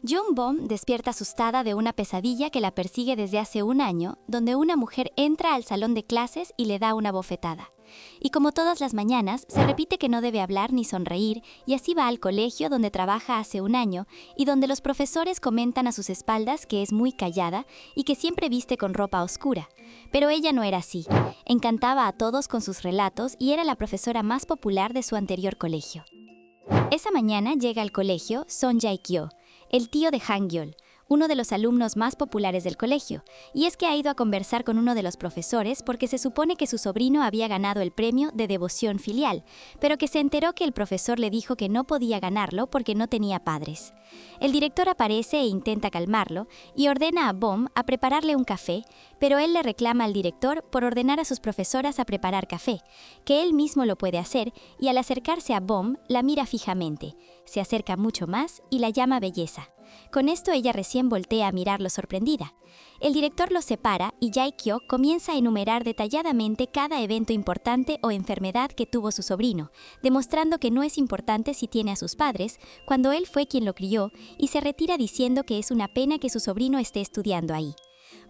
Jung Bom despierta asustada de una pesadilla que la persigue desde hace un año, donde una mujer entra al salón de clases y le da una bofetada. Y como todas las mañanas, se repite que no debe hablar ni sonreír, y así va al colegio donde trabaja hace un año y donde los profesores comentan a sus espaldas que es muy callada y que siempre viste con ropa oscura. Pero ella no era así. Encantaba a todos con sus relatos y era la profesora más popular de su anterior colegio. Esa mañana llega al colegio Son Jae-kyo, el tío de Han-gyol, uno de los alumnos más populares del colegio, y es que ha ido a conversar con uno de los profesores porque se supone que su sobrino había ganado el premio de devoción filial, pero que se enteró que el profesor le dijo que no podía ganarlo porque no tenía padres. El director aparece e intenta calmarlo y ordena a Bom a prepararle un café, pero él le reclama al director por ordenar a sus profesoras a preparar café, que él mismo lo puede hacer, y al acercarse a Bom la mira fijamente, se acerca mucho más y la llama belleza. Con esto ella recién voltea a mirarlo sorprendida. El director los separa y Jae-kyo comienza a enumerar detalladamente cada evento importante o enfermedad que tuvo su sobrino, demostrando que no es importante si tiene a sus padres, cuando él fue quien lo crió, y se retira diciendo que es una pena que su sobrino esté estudiando ahí.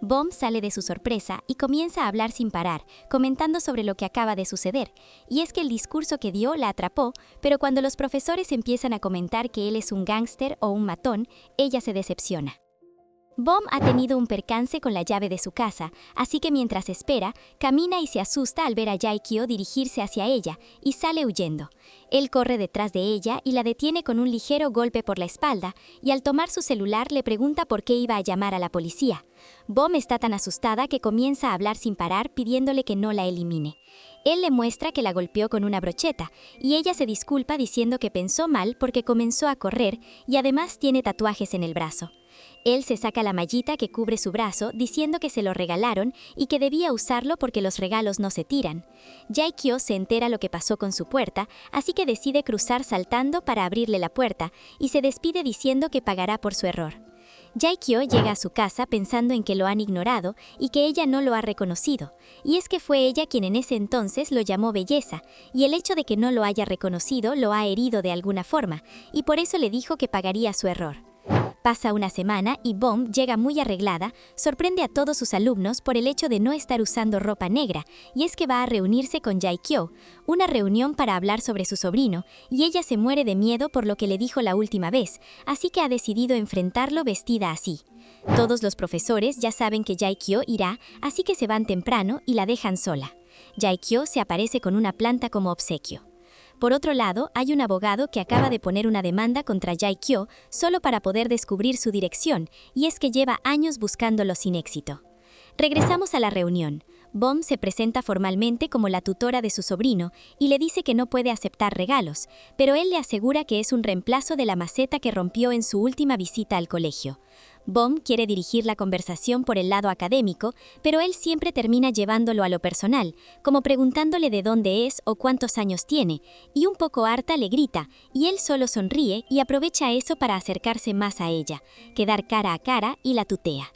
Bom sale de su sorpresa y comienza a hablar sin parar, comentando sobre lo que acaba de suceder, y es que el discurso que dio la atrapó, pero cuando los profesores empiezan a comentar que él es un gángster o un matón, ella se decepciona. Bom ha tenido un percance con la llave de su casa, así que mientras espera, camina y se asusta al ver a Jae-kyo dirigirse hacia ella y sale huyendo. Él corre detrás de ella y la detiene con un ligero golpe por la espalda y al tomar su celular le pregunta por qué iba a llamar a la policía. Bom está tan asustada que comienza a hablar sin parar pidiéndole que no la elimine. Él le muestra que la golpeó con una brocheta y ella se disculpa diciendo que pensó mal porque comenzó a correr y además tiene tatuajes en el brazo. Él se saca la mallita que cubre su brazo diciendo que se lo regalaron y que debía usarlo porque los regalos no se tiran. Jae-kyo se entera lo que pasó con su puerta, así que decide cruzar saltando para abrirle la puerta y se despide diciendo que pagará por su error. Jae-kyo llega a su casa pensando en que lo han ignorado y que ella no lo ha reconocido, y es que fue ella quien en ese entonces lo llamó belleza, y el hecho de que no lo haya reconocido lo ha herido de alguna forma, y por eso le dijo que pagaría su error. Pasa una semana y Bom llega muy arreglada, sorprende a todos sus alumnos por el hecho de no estar usando ropa negra, y es que va a reunirse con Jae-kyo, una reunión para hablar sobre su sobrino, y ella se muere de miedo por lo que le dijo la última vez, así que ha decidido enfrentarlo vestida así. Todos los profesores ya saben que Jae-kyo irá, así que se van temprano y la dejan sola. Jae-kyo se aparece con una planta como obsequio. Por otro lado, hay un abogado que acaba de poner una demanda contra Jae-kyo solo para poder descubrir su dirección, y es que lleva años buscándolo sin éxito. Regresamos a la reunión. Bom se presenta formalmente como la tutora de su sobrino y le dice que no puede aceptar regalos, pero él le asegura que es un reemplazo de la maceta que rompió en su última visita al colegio. Bom quiere dirigir la conversación por el lado académico, pero él siempre termina llevándolo a lo personal, como preguntándole de dónde es o cuántos años tiene, y un poco harta le grita, y él solo sonríe y aprovecha eso para acercarse más a ella, quedar cara a cara y la tutea.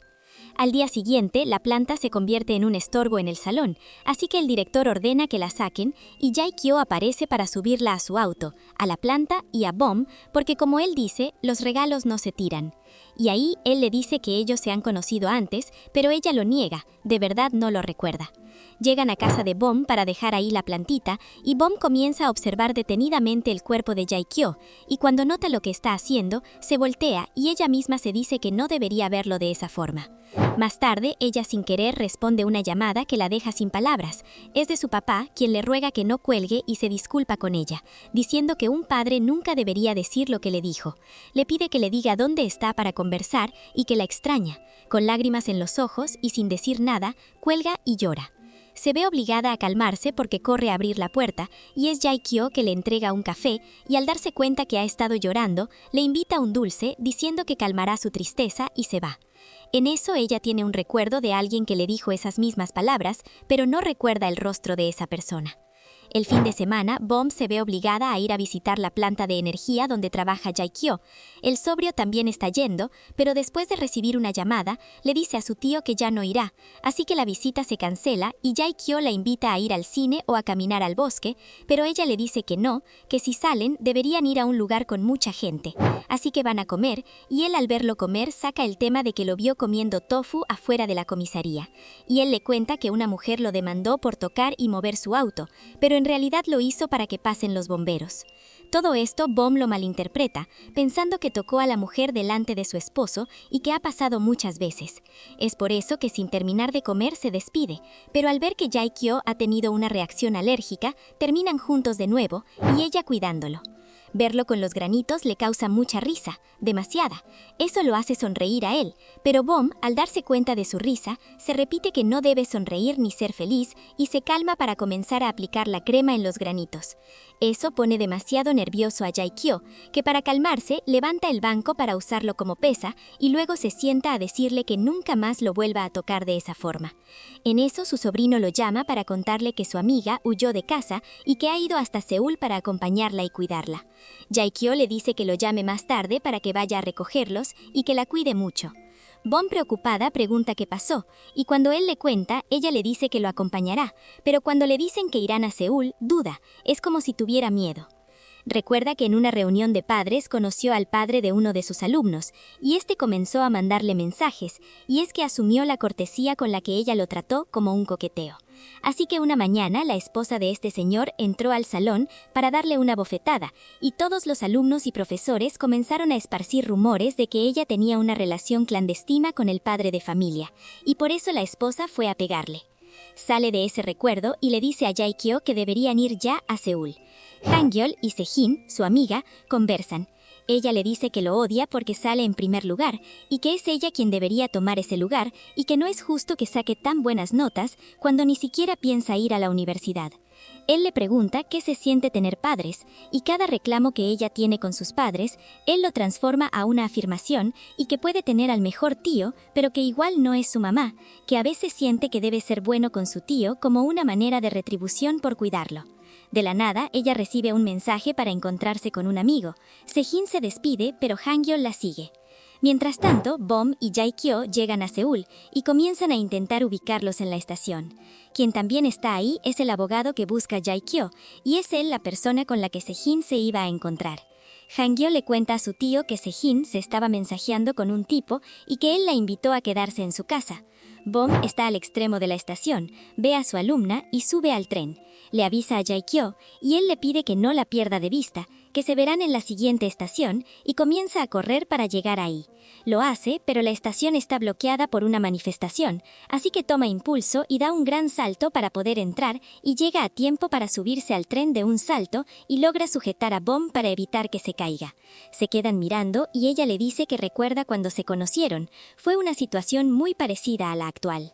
Al día siguiente, la planta se convierte en un estorbo en el salón, así que el director ordena que la saquen y Jae-kyo aparece para subirla a su auto, a la planta y a Bom, porque como él dice, los regalos no se tiran. Y ahí él le dice que ellos se han conocido antes, pero ella lo niega, de verdad no lo recuerda. Llegan a casa de Bom para dejar ahí la plantita y Bom comienza a observar detenidamente el cuerpo de Jae-kyo y cuando nota lo que está haciendo, se voltea y ella misma se dice que no debería verlo de esa forma. Más tarde, ella sin querer responde una llamada que la deja sin palabras. Es de su papá, quien le ruega que no cuelgue y se disculpa con ella, diciendo que un padre nunca debería decir lo que le dijo. Le pide que le diga dónde está para conversar y que la extraña. Con lágrimas en los ojos y sin decir nada, cuelga y llora. Se ve obligada a calmarse porque corre a abrir la puerta y es Jae-kyo que le entrega un café y al darse cuenta que ha estado llorando, le invita un dulce diciendo que calmará su tristeza y se va. En eso ella tiene un recuerdo de alguien que le dijo esas mismas palabras, pero no recuerda el rostro de esa persona. El fin de semana, Bom se ve obligada a ir a visitar la planta de energía donde trabaja Jae-kyo. El sobrio también está yendo, pero después de recibir una llamada, le dice a su tío que ya no irá, así que la visita se cancela y Jae-kyo la invita a ir al cine o a caminar al bosque, pero ella le dice que no, que si salen deberían ir a un lugar con mucha gente. Así que van a comer, y él al verlo comer saca el tema de que lo vio comiendo tofu afuera de la comisaría. Y él le cuenta que una mujer lo demandó por tocar y mover su auto, pero en realidad lo hizo para que pasen los bomberos. Todo esto Bom lo malinterpreta, pensando que tocó a la mujer delante de su esposo y que ha pasado muchas veces. Es por eso que sin terminar de comer se despide, pero al ver que Jae-kyo ha tenido una reacción alérgica, terminan juntos de nuevo y ella cuidándolo. Verlo con los granitos le causa mucha risa, demasiada. Eso lo hace sonreír a él, pero Bom, al darse cuenta de su risa, se repite que no debe sonreír ni ser feliz y se calma para comenzar a aplicar la crema en los granitos. Eso pone demasiado nervioso a Jae-kyo, que para calmarse levanta el banco para usarlo como pesa y luego se sienta a decirle que nunca más lo vuelva a tocar de esa forma. En eso su sobrino lo llama para contarle que su amiga huyó de casa y que ha ido hasta Seúl para acompañarla y cuidarla. Jae-kyo le dice que lo llame más tarde para que vaya a recogerlos y que la cuide mucho. Bom, preocupada, pregunta qué pasó, y cuando él le cuenta, ella le dice que lo acompañará, pero cuando le dicen que irán a Seúl, duda, es como si tuviera miedo. Recuerda que en una reunión de padres conoció al padre de uno de sus alumnos, y este comenzó a mandarle mensajes, y es que asumió la cortesía con la que ella lo trató como un coqueteo. Así que una mañana la esposa de este señor entró al salón para darle una bofetada, y todos los alumnos y profesores comenzaron a esparcir rumores de que ella tenía una relación clandestina con el padre de familia, y por eso la esposa fue a pegarle. Sale de ese recuerdo y le dice a Jae-kyo que deberían ir ya a Seúl. Han-gyol y Sejin, su amiga, conversan. Ella le dice que lo odia porque sale en primer lugar y que es ella quien debería tomar ese lugar y que no es justo que saque tan buenas notas cuando ni siquiera piensa ir a la universidad. Él le pregunta qué se siente tener padres y cada reclamo que ella tiene con sus padres, él lo transforma a una afirmación y que puede tener al mejor tío, pero que igual no es su mamá, que a veces siente que debe ser bueno con su tío como una manera de retribución por cuidarlo. De la nada, ella recibe un mensaje para encontrarse con un amigo. Sejin se despide, pero Han-gyol la sigue. Mientras tanto, Bom y Jae-kyo llegan a Seúl y comienzan a intentar ubicarlos en la estación. Quien también está ahí es el abogado que busca a Jae-kyo, y es él la persona con la que Sejin se iba a encontrar. Han-gyol le cuenta a su tío que Sejin se estaba mensajeando con un tipo y que él la invitó a quedarse en su casa. Bom está al extremo de la estación, ve a su alumna y sube al tren. Le avisa a Jae-kyo y él le pide que no la pierda de vista, que se verán en la siguiente estación y comienza a correr para llegar ahí. Lo hace, pero la estación está bloqueada por una manifestación, así que toma impulso y da un gran salto para poder entrar y llega a tiempo para subirse al tren de un salto y logra sujetar a Bom para evitar que se caiga. Se quedan mirando y ella le dice que recuerda cuando se conocieron. Fue una situación muy parecida a la actual.